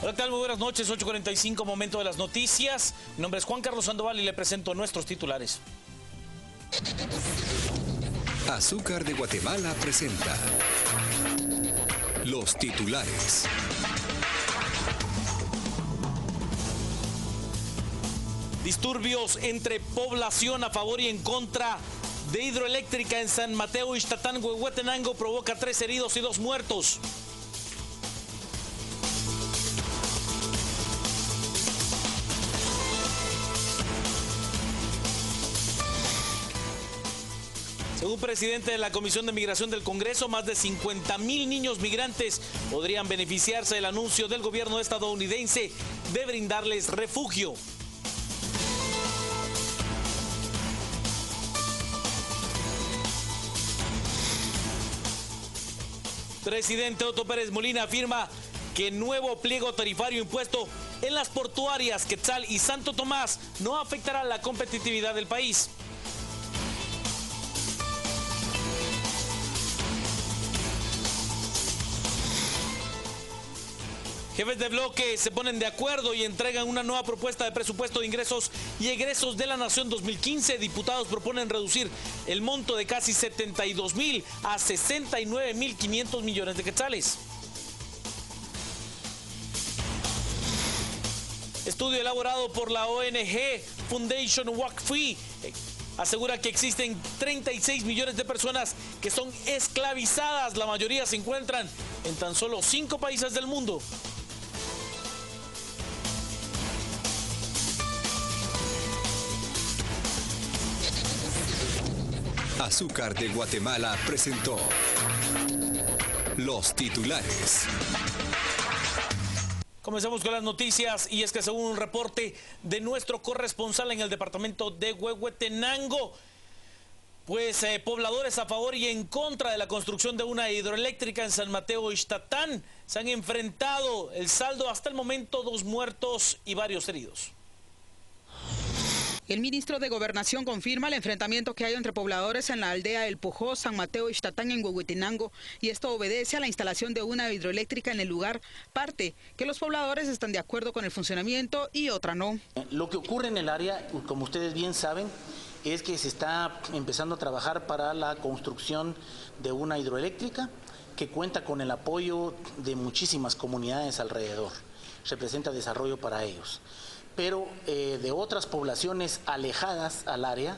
Hola, ¿qué tal? Muy buenas noches, 8:45, momento de las noticias. Mi nombre es Juan Carlos Sandoval y le presento nuestros titulares. Azúcar de Guatemala presenta los titulares. Disturbios entre población a favor y en contra de hidroeléctrica en San Mateo, Ixtatán, Huehuetenango provoca 3 heridos y 2 muertos. Según presidente de la Comisión de Migración del Congreso, más de 50,000 niños migrantes podrían beneficiarse del anuncio del gobierno estadounidense de brindarles refugio. Presidente Otto Pérez Molina afirma que nuevo pliego tarifario impuesto en las portuarias Quetzal y Santo Tomás no afectará la competitividad del país. Jefes de bloque se ponen de acuerdo y entregan una nueva propuesta de presupuesto de ingresos y egresos de la Nación 2015. Diputados proponen reducir el monto de casi 72,000 a 69,500 millones de quetzales. Estudio elaborado por la ONG Foundation Waqf asegura que existen 36 millones de personas que son esclavizadas. La mayoría se encuentran en tan solo 5 países del mundo. Azúcar de Guatemala presentó los titulares. Comenzamos con las noticias y es que según un reporte de nuestro corresponsal en el departamento de Huehuetenango, pues pobladores a favor y en contra de la construcción de una hidroeléctrica en San Mateo, Ixtatán, se han enfrentado. El saldo hasta el momento, 2 muertos y varios heridos. El ministro de Gobernación confirma el enfrentamiento que hay entre pobladores en la aldea El Pujó, San Mateo, Ixtatán, en Huehuetenango, y esto obedece a la instalación de una hidroeléctrica en el lugar, parte que los pobladores están de acuerdo con el funcionamiento y otra no. Lo que ocurre en el área, como ustedes bien saben, es que se está empezando a trabajar para la construcción de una hidroeléctrica que cuenta con el apoyo de muchísimas comunidades alrededor. Representa desarrollo para ellos. Pero de otras poblaciones alejadas al área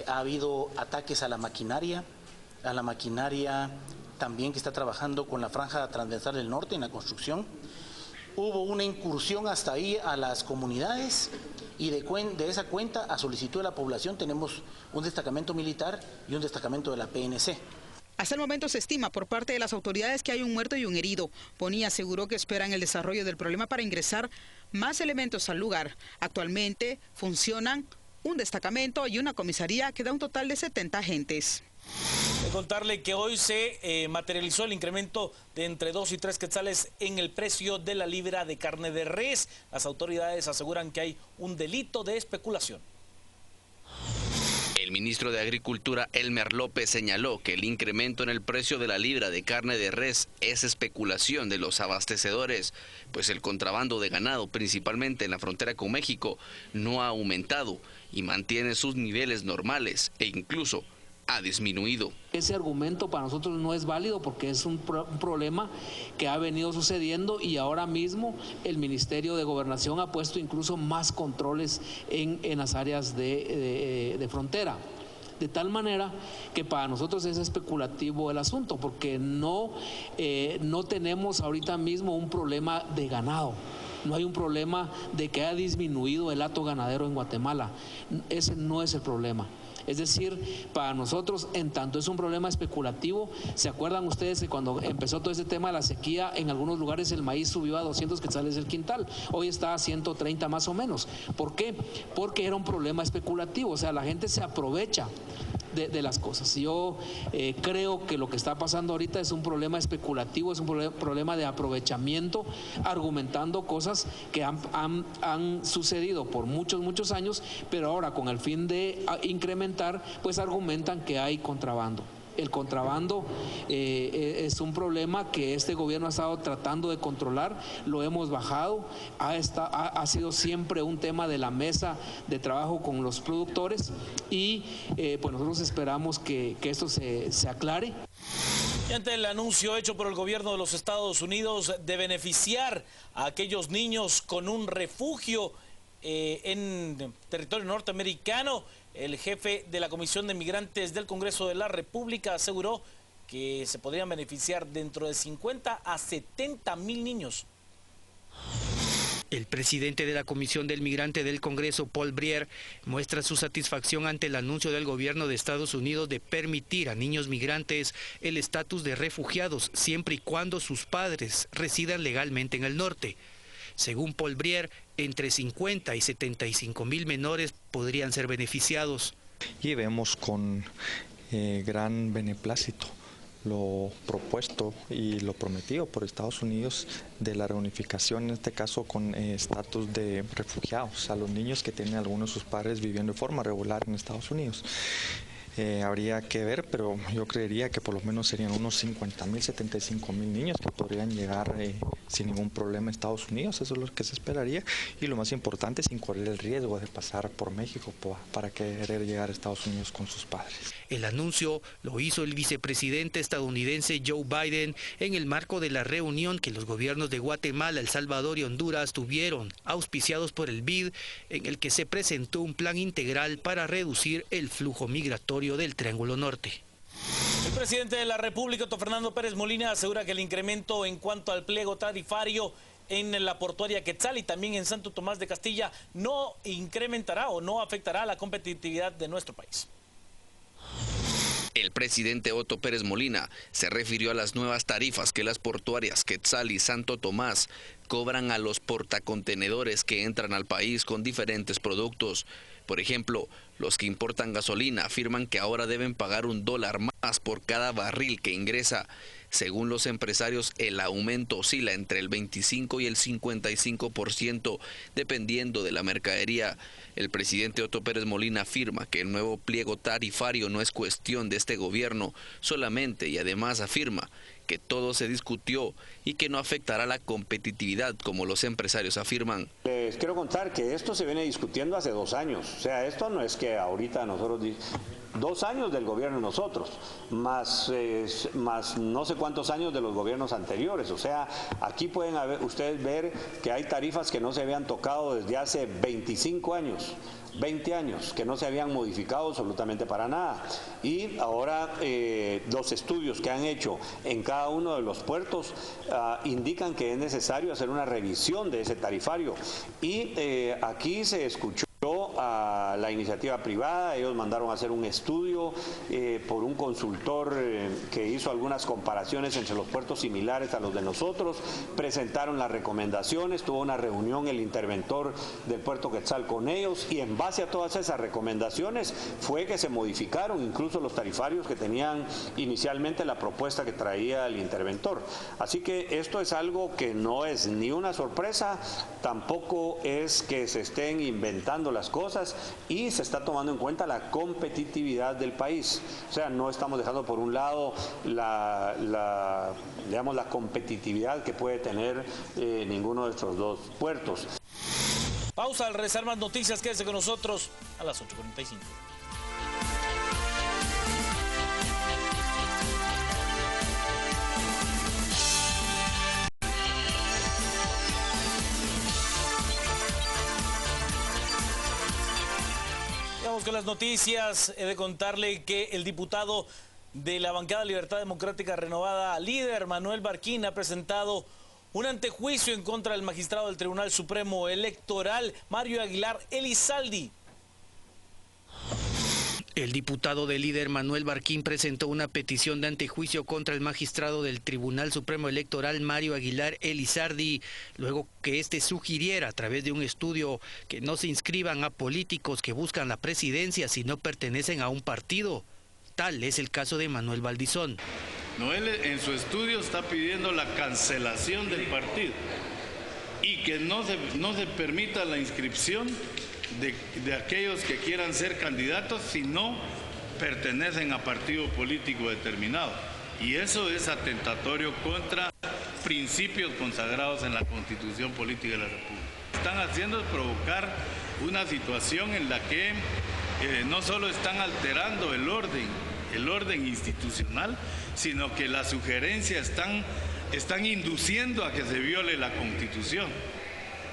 ha habido ataques a la maquinaria también que está trabajando con la franja transversal del norte en la construcción. Hubo una incursión hasta ahí a las comunidades y de esa cuenta, a solicitud de la población, tenemos un destacamento militar y un destacamento de la PNC. Hasta el momento se estima por parte de las autoridades que hay un muerto y un herido. Bonilla aseguró que esperan el desarrollo del problema para ingresar más elementos al lugar. Actualmente funcionan un destacamento y una comisaría que da un total de 70 agentes. De contarle que hoy se materializó el incremento de entre 2 y 3 quetzales en el precio de la libra de carne de res. Las autoridades aseguran que hay un delito de especulación. El ministro de Agricultura, Elmer López, señaló que el incremento en el precio de la libra de carne de res es especulación de los abastecedores, pues el contrabando de ganado, principalmente en la frontera con México, no ha aumentado y mantiene sus niveles normales e incluso ha disminuido. Ese argumento para nosotros no es válido porque es un problema que ha venido sucediendo y ahora mismo el Ministerio de Gobernación ha puesto incluso más controles en las áreas de frontera. De tal manera que para nosotros es especulativo el asunto porque no tenemos ahorita mismo un problema de ganado. No hay un problema de que haya disminuido el hato ganadero en Guatemala. Ese no es el problema. Es decir, para nosotros, en tanto es un problema especulativo, ¿se acuerdan ustedes que cuando empezó todo este tema de la sequía, en algunos lugares el maíz subió a 200 quetzales el quintal? Hoy está a 130 más o menos. ¿Por qué? Porque era un problema especulativo, o sea, la gente se aprovecha de las cosas. Yo creo que lo que está pasando ahorita es un problema especulativo, es un problema de aprovechamiento, argumentando cosas que han sucedido por muchos años, pero ahora con el fin de incrementar, pues argumentan que hay contrabando. El contrabando es un problema que este gobierno ha estado tratando de controlar, lo hemos bajado, ha sido siempre un tema de la mesa de trabajo con los productores y pues nosotros esperamos que esto se aclare. Y ante el anuncio hecho por el gobierno de los Estados Unidos de beneficiar a aquellos niños con un refugio en territorio norteamericano, el jefe de la Comisión de Migrantes del Congreso de la República aseguró que se podrían beneficiar dentro de 50 a 70 mil niños. El presidente de la Comisión del Migrante del Congreso, Paul Breyer, muestra su satisfacción ante el anuncio del gobierno de Estados Unidos de permitir a niños migrantes el estatus de refugiados siempre y cuando sus padres residan legalmente en el norte. Según Paul Breyer, entre 50 y 75 mil menores podrían ser beneficiados. Y vemos con gran beneplácito lo propuesto y lo prometido por Estados Unidos de la reunificación, en este caso con estatus de refugiados, a los niños que tienen algunos de sus padres viviendo de forma regular en Estados Unidos. Habría que ver, pero yo creería que por lo menos serían unos 50.000, 75.000 niños que podrían llegar sin ningún problema a Estados Unidos. Eso es lo que se esperaría, y lo más importante, sin correr el riesgo de pasar por México para querer llegar a Estados Unidos con sus padres. El anuncio lo hizo el vicepresidente estadounidense Joe Biden en el marco de la reunión que los gobiernos de Guatemala, El Salvador y Honduras tuvieron, auspiciados por el BID, en el que se presentó un plan integral para reducir el flujo migratorio del Triángulo Norte. El presidente de la República, Otto Fernando Pérez Molina, asegura que el incremento en cuanto al pliego tarifario en la portuaria Quetzal y también en Santo Tomás de Castilla no incrementará o no afectará la competitividad de nuestro país. El presidente Otto Pérez Molina se refirió a las nuevas tarifas que las portuarias Quetzal y Santo Tomás cobran a los portacontenedores que entran al país con diferentes productos. Por ejemplo, los que importan gasolina afirman que ahora deben pagar $1 más por cada barril que ingresa. Según los empresarios, el aumento oscila entre el 25 y el 55%, dependiendo de la mercadería. El presidente Otto Pérez Molina afirma que el nuevo pliego tarifario no es cuestión de este gobierno solamente, y además afirma que todo se discutió y que no afectará la competitividad como los empresarios afirman. Les quiero contar que esto se viene discutiendo hace 2 años, o sea, esto no es que ahorita nosotros, 2 años del gobierno de nosotros, más no sé cuántos años de los gobiernos anteriores, o sea, aquí pueden ustedes ver que hay tarifas que no se habían tocado desde hace 25 años. 20 años que no se habían modificado absolutamente para nada, y ahora los estudios que han hecho en cada uno de los puertos indican que es necesario hacer una revisión de ese tarifario, y aquí se escuchó a la iniciativa privada. Ellos mandaron a hacer un estudio por un consultor que hizo algunas comparaciones entre los puertos similares a los de nosotros, presentaron las recomendaciones, tuvo una reunión el interventor del puerto Quetzal con ellos, y en base a todas esas recomendaciones fue que se modificaron incluso los tarifarios que tenían inicialmente la propuesta que traía el interventor. Así que esto es algo que no es ni una sorpresa, tampoco es que se estén inventando las cosas, y se está tomando en cuenta la competitividad del país. O sea, no estamos dejando por un lado la competitividad que puede tener ninguno de estos 2 puertos. Pausa, al regresar más noticias, quédese con nosotros a las 8:45. Vamos con las noticias. He de contarle que el diputado de la bancada Libertad Democrática Renovada, líder Manuel Barquín, ha presentado un antejuicio en contra del magistrado del Tribunal Supremo Electoral, Mario Aguilar Elizalde. El diputado del líder Manuel Barquín presentó una petición de antejuicio contra el magistrado del Tribunal Supremo Electoral, Mario Aguilar Elizalde, luego que éste sugiriera a través de un estudio que no se inscriban a políticos que buscan la presidencia si no pertenecen a un partido. Tal es el caso de Manuel Valdizón. Noel en su estudio está pidiendo la cancelación del partido y que no se permita la inscripción de aquellos que quieran ser candidatos, sino pertenecen a partido político determinado. Y eso es atentatorio contra principios consagrados en la Constitución Política de la República. Están haciendo es provocar una situación en la que no solo están alterando el orden institucional, sino que las sugerencias están induciendo a que se viole la Constitución.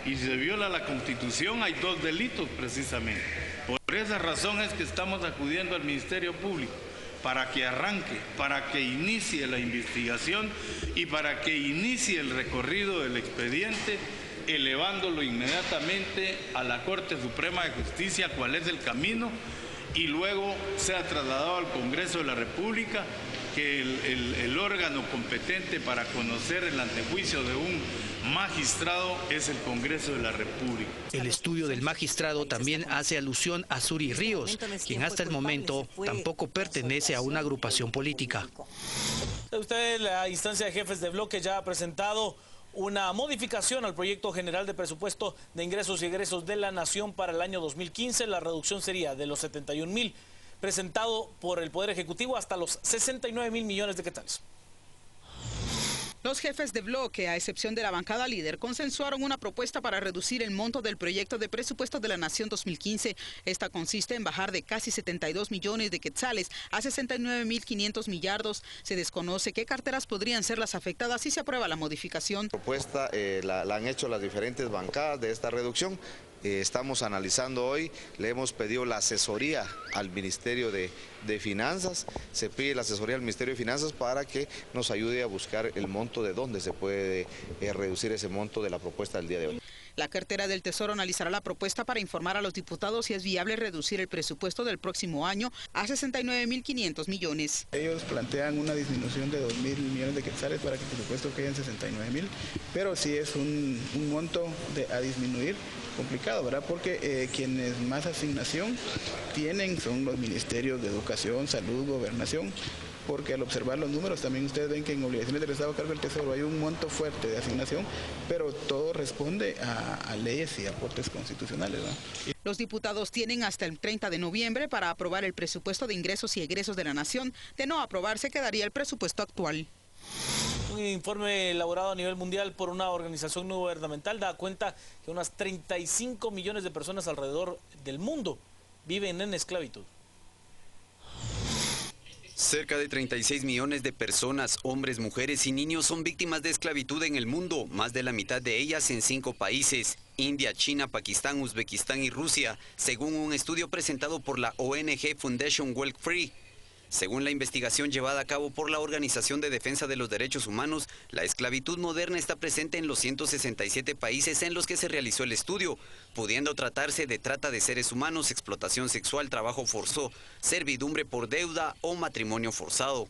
Y si se viola la Constitución hay 2 delitos precisamente. Por esa razón es que estamos acudiendo al Ministerio Público para que arranque, para que inicie la investigación y para que inicie el recorrido del expediente, elevándolo inmediatamente a la Corte Suprema de Justicia, cuál es el camino, y luego sea trasladado al Congreso de la República, que el órgano competente para conocer el antejuicio de un magistrado es el Congreso de la República. El estudio del magistrado también hace alusión a Suri Ríos, quien hasta el momento tampoco pertenece a una agrupación política. Usted, la instancia de jefes de bloque ya ha presentado una modificación al proyecto general de presupuesto de ingresos y egresos de la Nación para el año 2015. La reducción sería de los 71.000 presentado por el Poder Ejecutivo hasta los 69.000 millones de quetzales. Los jefes de bloque, a excepción de la bancada líder, consensuaron una propuesta para reducir el monto del proyecto de presupuesto de la Nación 2015. Esta consiste en bajar de casi 72 millones de quetzales a 69.500 millardos. Se desconoce qué carteras podrían ser las afectadas si se aprueba la modificación. La propuesta la han hecho las diferentes bancadas de esta reducción. Estamos analizando hoy, le hemos pedido la asesoría al Ministerio de Finanzas, se pide la asesoría al Ministerio de Finanzas para que nos ayude a buscar el monto de dónde se puede reducir ese monto de la propuesta del día de hoy. La cartera del Tesoro analizará la propuesta para informar a los diputados si es viable reducir el presupuesto del próximo año a 69.500 millones. Ellos plantean una disminución de 2.000 millones de quetzales para que el presupuesto quede en 69.000, pero sí es un monto a disminuir complicado, ¿verdad? Porque quienes más asignación tienen son los ministerios de Educación, Salud, Gobernación, porque al observar los números también ustedes ven que en obligaciones del Estado a cargo del Tesoro hay un monto fuerte de asignación, pero todo responde a leyes y aportes constitucionales, ¿verdad? Los diputados tienen hasta el 30 de noviembre para aprobar el presupuesto de ingresos y egresos de la Nación. De no aprobarse, quedaría el presupuesto actual. Un informe elaborado a nivel mundial por una organización no gubernamental da cuenta que unas 35 millones de personas alrededor del mundo viven en esclavitud. Cerca de 36 millones de personas, hombres, mujeres y niños son víctimas de esclavitud en el mundo, más de la mitad de ellas en 5 países, India, China, Pakistán, Uzbekistán y Rusia, según un estudio presentado por la ONG Foundation Walk Free. Según la investigación llevada a cabo por la Organización de Defensa de los Derechos Humanos, la esclavitud moderna está presente en los 167 países en los que se realizó el estudio, pudiendo tratarse de trata de seres humanos, explotación sexual, trabajo forzoso, servidumbre por deuda o matrimonio forzado.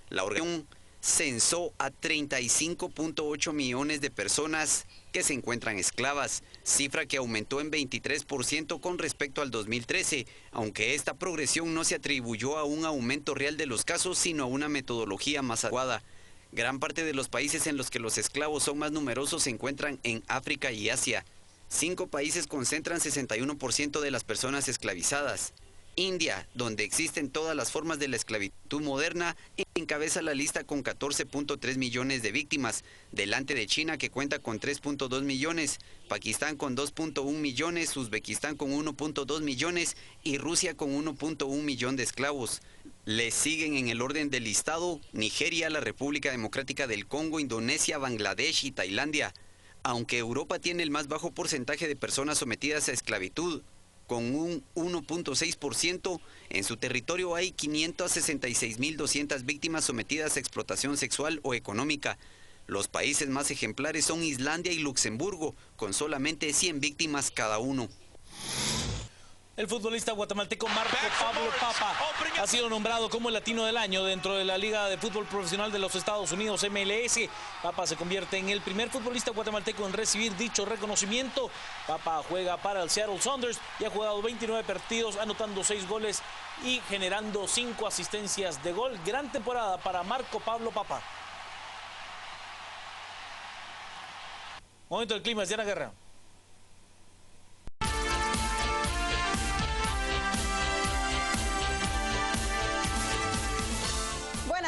La organización censó a 35.8 millones de personas que se encuentran esclavas, cifra que aumentó en 23% con respecto al 2013, aunque esta progresión no se atribuyó a un aumento real de los casos, sino a una metodología más adecuada. Gran parte de los países en los que los esclavos son más numerosos se encuentran en África y Asia. 5 países concentran 61% de las personas esclavizadas. India, donde existen todas las formas de la esclavitud moderna, encabeza la lista con 14.3 millones de víctimas, delante de China, que cuenta con 3.2 millones, Pakistán con 2.1 millones, Uzbekistán con 1.2 millones y Rusia con 1.1 millón de esclavos. Le siguen en el orden del listado Nigeria, la República Democrática del Congo, Indonesia, Bangladesh y Tailandia. Aunque Europa tiene el más bajo porcentaje de personas sometidas a esclavitud, con un 1.6%, en su territorio hay 566.200 víctimas sometidas a explotación sexual o económica. Los países más ejemplares son Islandia y Luxemburgo, con solamente 100 víctimas cada uno. El futbolista guatemalteco Marco Pablo Papa ha sido nombrado como el latino del año dentro de la Liga de Fútbol Profesional de los Estados Unidos, MLS. Papa se convierte en el primer futbolista guatemalteco en recibir dicho reconocimiento. Papa juega para el Seattle Sounders y ha jugado 29 partidos, anotando 6 goles y generando 5 asistencias de gol. Gran temporada para Marco Pablo Papa. Momento del clima, Diana Guerra.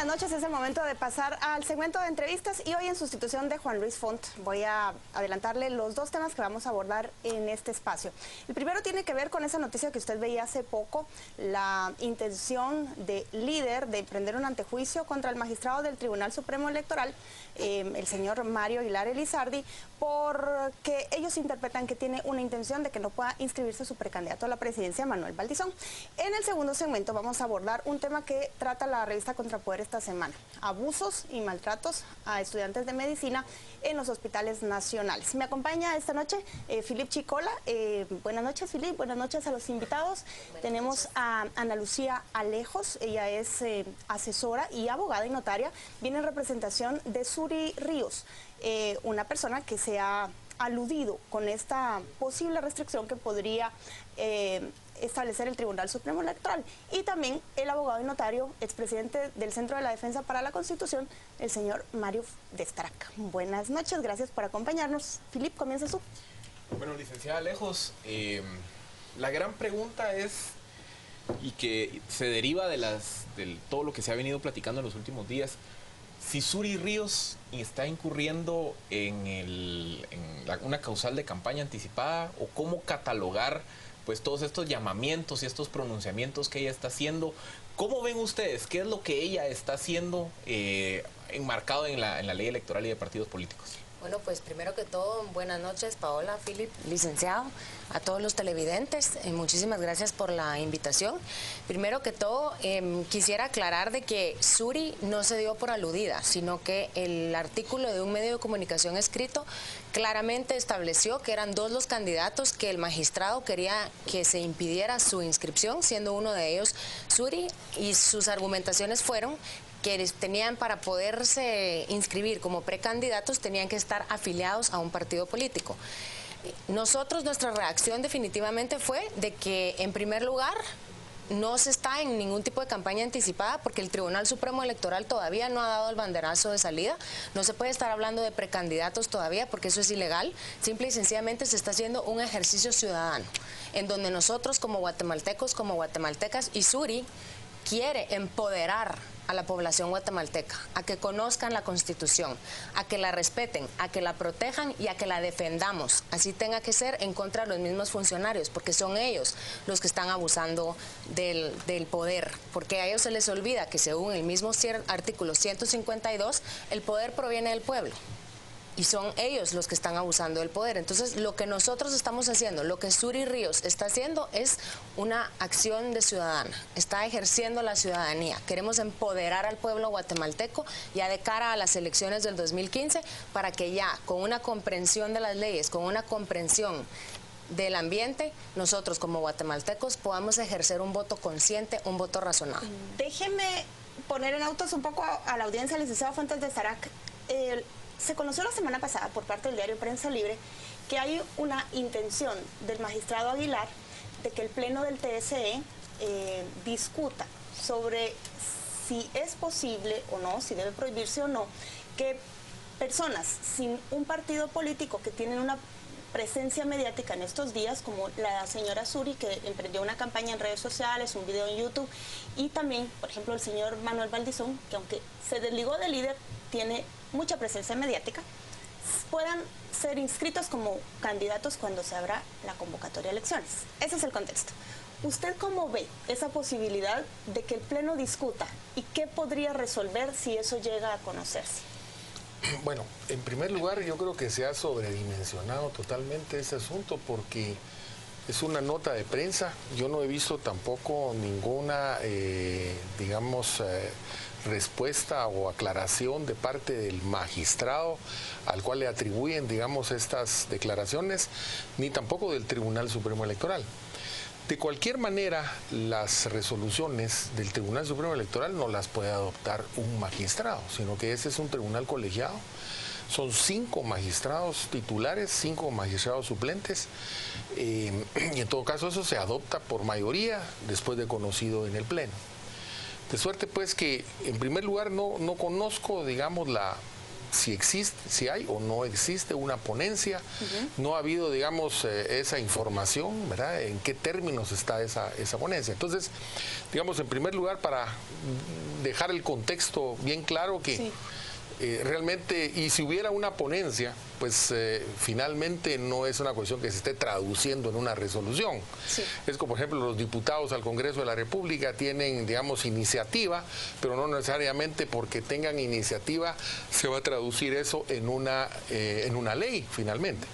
noches, es el momento de pasar al segmento de entrevistas y hoy en sustitución de Juan Luis Font voy a adelantarle los dos temas que vamos a abordar en este espacio. El primero tiene que ver con esa noticia que usted veía hace poco, la intención de líder de emprender un antejuicio contra el magistrado del Tribunal Supremo Electoral, el señor Mario Aguilar Elizardi, porque ellos interpretan que tiene una intención de que no pueda inscribirse su precandidato a la presidencia, Manuel Valdizón. En el segundo segmento vamos a abordar un tema que trata la revista Contrapoder esta semana: abusos y maltratos a estudiantes de medicina en los hospitales nacionales. Me acompaña esta noche Filip Chicola. Buenas noches, Filip. Buenas noches a los invitados. Tenemos a Ana Lucía Alejos. Ella es asesora y abogada y notaria. Viene en representación de Suri Ríos, una persona que se ha aludido con esta posible restricción que podría establecer el Tribunal Supremo Electoral. Y también el abogado y notario, expresidente del Centro de la Defensa para la Constitución, el señor Mario Destarac. Buenas noches, gracias por acompañarnos. Filip, comienza tú. Bueno, licenciada Alejos, la gran pregunta es, y que se deriva de todo lo que se ha venido platicando en los últimos días, si Suri Ríos está incurriendo en una causal de campaña anticipada, o cómo catalogar pues todos estos llamamientos y estos pronunciamientos que ella está haciendo. ¿Cómo ven ustedes? ¿Qué es lo que ella está haciendo enmarcado en la ley electoral y de partidos políticos? Bueno, pues primero que todo, buenas noches, Paola, Filip, licenciado, a todos los televidentes. Muchísimas gracias por la invitación. Primero que todo, quisiera aclarar de que Suri no se dio por aludida, sino que el artículo de un medio de comunicación escrito claramente estableció que eran dos los candidatos que el magistrado quería que se impidiera su inscripción, siendo uno de ellos Suri, y sus argumentaciones fueron que tenían, para poderse inscribir como precandidatos, tenían que estar afiliados a un partido político. Nosotros, nuestra reacción definitivamente fue de que, en primer lugar, no se está en ningún tipo de campaña anticipada, porque el Tribunal Supremo Electoral todavía no ha dado el banderazo de salida. No se puede estar hablando de precandidatos todavía, porque eso es ilegal. Simple y sencillamente se está haciendo un ejercicio ciudadano, en donde nosotros como guatemaltecos, como guatemaltecas, y Suri quiere empoderar a la población guatemalteca, a que conozcan la Constitución, a que la respeten, a que la protejan y a que la defendamos. Así tenga que ser en contra de los mismos funcionarios, porque son ellos los que están abusando del poder, porque a ellos se les olvida que, según el mismo artículo 152, el poder proviene del pueblo. Y son ellos los que están abusando del poder. Entonces, lo que nosotros estamos haciendo, lo que Suri Ríos está haciendo, es una acción de ciudadana. Está ejerciendo la ciudadanía. Queremos empoderar al pueblo guatemalteco ya de cara a las elecciones del 2015, para que ya, con una comprensión de las leyes, con una comprensión del ambiente, nosotros como guatemaltecos podamos ejercer un voto consciente, un voto razonable. Déjeme poner en autos un poco a la audiencia, licenciado Fuentes Destarac. Se conoció la semana pasada por parte del diario Prensa Libre que hay una intención del magistrado Aguilar de que el pleno del TSE discuta sobre si es posible o no, si debe prohibirse o no, que personas sin un partido político que tienen una presencia mediática en estos días, como la señora Suri, que emprendió una campaña en redes sociales, un video en YouTube, y también, por ejemplo, el señor Manuel Valdizón, que aunque se desligó de líder, tiene mucha presencia mediática, puedan ser inscritos como candidatos cuando se abra la convocatoria de elecciones. Ese es el contexto. ¿Usted cómo ve esa posibilidad de que el Pleno discuta y qué podría resolver si eso llega a conocerse? Bueno, en primer lugar, yo creo que se ha sobredimensionado totalmente ese asunto, porque es una nota de prensa. Yo no he visto tampoco ninguna, respuesta o aclaración de parte del magistrado al cual le atribuyen, estas declaraciones, ni tampoco del Tribunal Supremo Electoral. De cualquier manera, las resoluciones del Tribunal Supremo Electoral no las puede adoptar un magistrado, sino que ese es un tribunal colegiado. Son 5 magistrados titulares, 5 magistrados suplentes, y en todo caso eso se adopta por mayoría después de conocido en el Pleno. De suerte pues que, en primer lugar, no conozco, si hay o no existe una ponencia, no ha habido, digamos, esa información, ¿verdad? En qué términos está esa ponencia. Entonces, digamos, en primer lugar, para dejar el contexto bien claro que realmente, y si hubiera una ponencia, pues finalmente no es una cuestión que se esté traduciendo en una resolución. Es como, por ejemplo, los diputados al Congreso de la República tienen, digamos, iniciativa, pero no necesariamente porque tengan iniciativa se va a traducir eso en una ley, finalmente.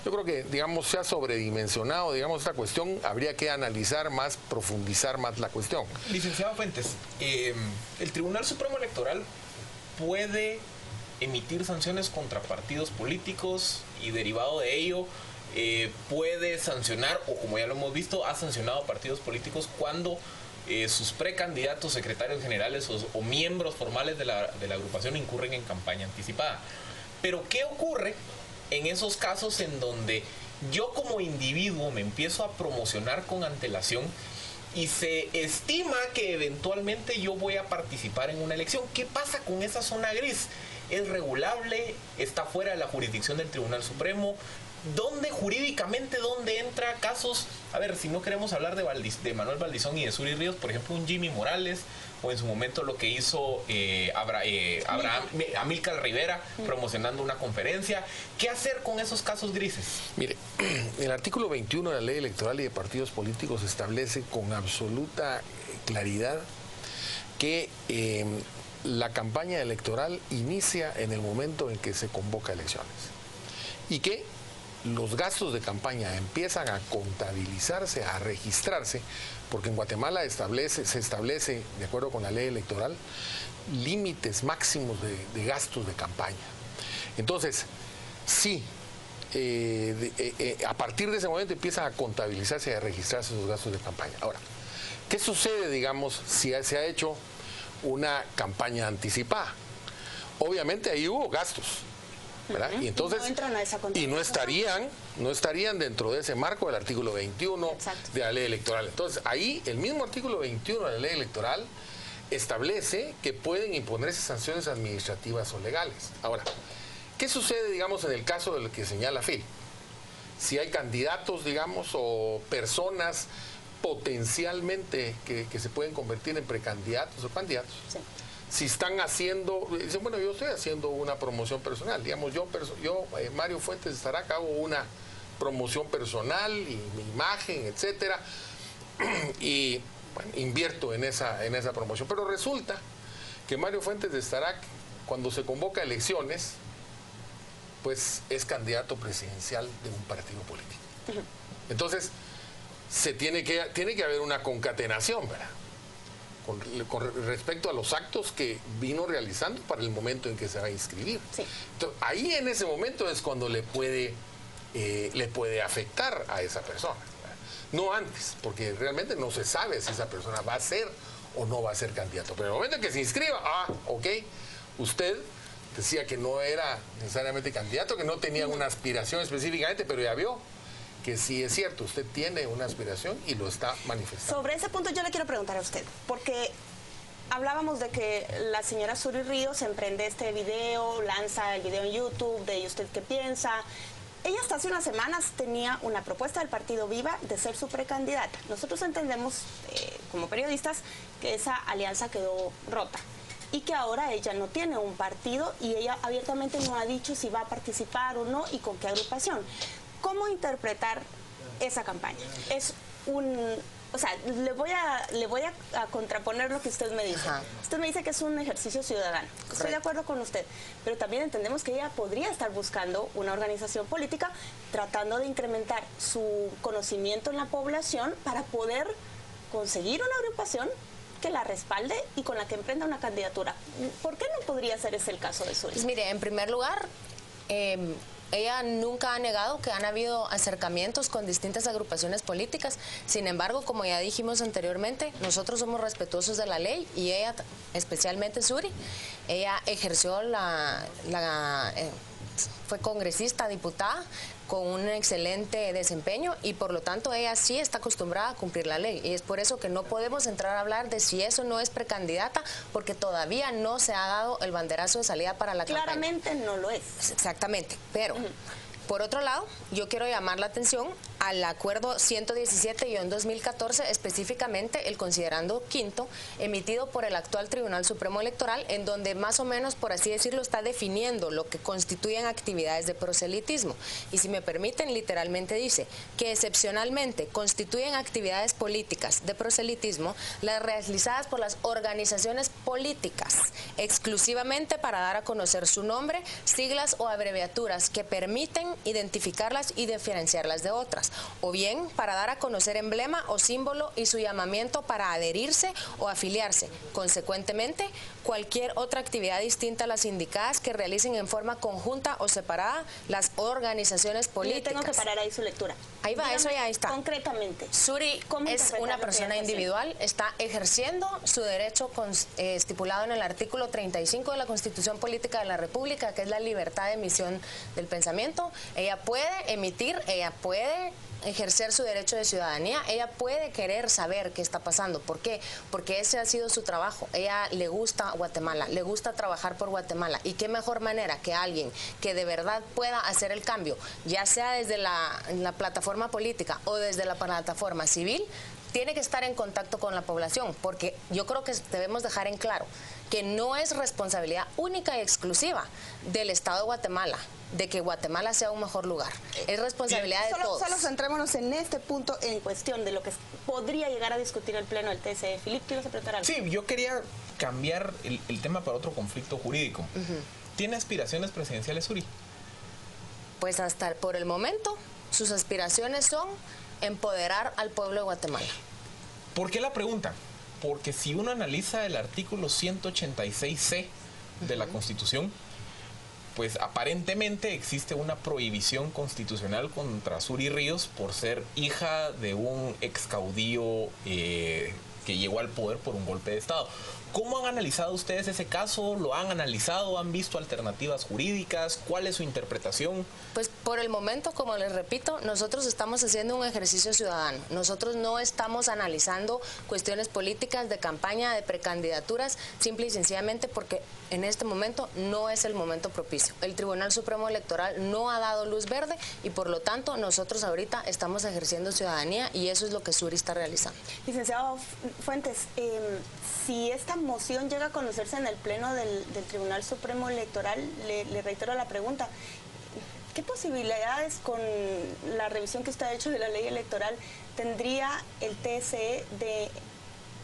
Yo creo que, digamos, se ha sobredimensionado, digamos, esta cuestión, habría que analizar más, profundizar más la cuestión. Licenciado Fuentes, el Tribunal Supremo Electoral puede emitir sanciones contra partidos políticos y derivado de ello puede sancionar, o como ya lo hemos visto, ha sancionado partidos políticos cuando sus precandidatos, secretarios generales o miembros formales de la agrupación incurren en campaña anticipada. Pero ¿qué ocurre en esos casos en donde yo como individuo me empiezo a promocionar con antelación y se estima que eventualmente yo voy a participar en una elección? ¿Qué pasa con esa zona gris? ¿Es regulable? ¿Está fuera de la jurisdicción del Tribunal Supremo? ¿Dónde jurídicamente, dónde entra casos? A ver, si no queremos hablar de Manuel Valdizón y de Suri Ríos, por ejemplo, un Jimmy Morales, o en su momento lo que hizo Amílcar Rivera promocionando una conferencia. ¿Qué hacer con esos casos grises? Mire, el artículo 21 de la Ley Electoral y de Partidos Políticos establece con absoluta claridad que la campaña electoral inicia en el momento en que se convoca elecciones y que los gastos de campaña empiezan a contabilizarse, a registrarse, porque en Guatemala se establece, de acuerdo con la ley electoral, límites máximos de gastos de campaña. Entonces, sí, a partir de ese momento empiezan a contabilizarse y a registrarse esos gastos de campaña. Ahora, ¿qué sucede, digamos, si se ha hecho una campaña anticipada? Obviamente ahí hubo gastos, ¿verdad? Y entonces no estarían dentro de ese marco del artículo 21 de la ley electoral. Entonces ahí el mismo artículo 21 de la ley electoral establece que pueden imponerse sanciones administrativas o legales. Ahora, ¿qué sucede, digamos, en el caso de lo que señala Phil? Si hay candidatos, digamos, o personas potencialmente que se pueden convertir en precandidatos o candidatos. Si están haciendo, dicen, bueno, yo estoy haciendo una promoción personal, digamos, yo Mario Fuentes de Starac, hago una promoción personal y mi imagen, etcétera, y bueno, invierto en esa promoción, pero resulta que Mario Fuentes de Starac, cuando se convoca a elecciones, pues es candidato presidencial de un partido político. Entonces, tiene que haber una concatenación, ¿verdad? Con respecto a los actos que vino realizando para el momento en que se va a inscribir. Entonces, ahí en ese momento es cuando le puede afectar a esa persona, ¿verdad? No antes, porque realmente no se sabe si esa persona va a ser o no va a ser candidato. Pero en el momento en que se inscriba, ok, usted decía que no era necesariamente candidato, que no tenía una aspiración específicamente, pero ya vio que sí es cierto, usted tiene una aspiración y lo está manifestando. Sobre ese punto yo le quiero preguntar a usted, porque hablábamos de que la señora Suri Ríos emprende este video, lanza el video en YouTube de ¿y usted qué piensa? Ella hasta hace unas semanas tenía una propuesta del Partido Viva de ser su precandidata. Nosotros entendemos, como periodistas, que esa alianza quedó rota y que ahora ella no tiene un partido y ella abiertamente no ha dicho si va a participar o no y con qué agrupación. ¿Cómo interpretar esa campaña? Es o sea, le voy a contraponer lo que usted me dice. Usted me dice que es un ejercicio ciudadano. Estoy de acuerdo con usted, pero también entendemos que ella podría estar buscando una organización política tratando de incrementar su conocimiento en la población para poder conseguir una agrupación que la respalde y con la que emprenda una candidatura. ¿Por qué no podría ser ese el caso de Suri? Pues mire, en primer lugar, ella nunca ha negado que han habido acercamientos con distintas agrupaciones políticas. Sin embargo, como ya dijimos anteriormente, nosotros somos respetuosos de la ley y ella, especialmente Suri, ella ejerció fue congresista, diputada, con un excelente desempeño y por lo tanto ella sí está acostumbrada a cumplir la ley. Y es por eso que no podemos entrar a hablar de si eso no es precandidata, porque todavía no se ha dado el banderazo de salida para la campaña. Claramente no lo es. Exactamente, pero... Por otro lado, yo quiero llamar la atención al acuerdo 117-2014, específicamente el considerando quinto, emitido por el actual Tribunal Supremo Electoral, en donde más o menos, por así decirlo, está definiendo lo que constituyen actividades de proselitismo. Y si me permiten, literalmente dice que excepcionalmente constituyen actividades políticas de proselitismo las realizadas por las organizaciones políticas, exclusivamente para dar a conocer su nombre, siglas o abreviaturas que permiten identificarlas y diferenciarlas de otras, o bien para dar a conocer emblema o símbolo y su llamamiento para adherirse o afiliarse. Consecuentemente, cualquier otra actividad distinta a las indicadas que realicen en forma conjunta o separada las organizaciones políticas. Yo tengo que parar ahí su lectura. Ahí va, eso ya está. Concretamente. Suri es una persona individual, está ejerciendo su derecho estipulado en el artículo 35 de la Constitución Política de la República, que es la libertad de emisión del pensamiento. Ella puede emitir, ella puede ejercer su derecho de ciudadanía, ella puede querer saber qué está pasando. ¿Por qué? Porque ese ha sido su trabajo. Ella le gusta Guatemala, le gusta trabajar por Guatemala. Y qué mejor manera que alguien que de verdad pueda hacer el cambio, ya sea desde la plataforma política o desde la plataforma civil, tiene que estar en contacto con la población, porque yo creo que debemos dejar en claro que no es responsabilidad única y exclusiva del Estado de Guatemala de que Guatemala sea un mejor lugar. Es responsabilidad de todos. Solo centrémonos en este punto en cuestión de lo que podría llegar a discutir el Pleno del TSE. Filipe, ¿quieres apretar algo? Sí, yo quería cambiar el tema para otro conflicto jurídico. ¿Tiene aspiraciones presidenciales, Suri? Pues hasta por el momento, sus aspiraciones son empoderar al pueblo de Guatemala. ¿Por qué la pregunta? Porque si uno analiza el artículo 186C de la Constitución, pues aparentemente existe una prohibición constitucional contra Suri Ríos por ser hija de un ex caudillo que llegó al poder por un golpe de Estado. ¿Cómo han analizado ustedes ese caso? ¿Lo han analizado? ¿Han visto alternativas jurídicas? ¿Cuál es su interpretación? Pues por el momento, como les repito, nosotros estamos haciendo un ejercicio ciudadano. Nosotros no estamos analizando cuestiones políticas de campaña, de precandidaturas, simple y sencillamente porque en este momento no es el momento propicio. El Tribunal Supremo Electoral no ha dado luz verde y por lo tanto nosotros ahorita estamos ejerciendo ciudadanía y eso es lo que Suri está realizando. Licenciado Fuentes, si esta moción llega a conocerse en el Pleno del Tribunal Supremo Electoral, le reitero la pregunta, ¿qué posibilidades con la revisión que usted ha hecho de la ley electoral tendría el TSE de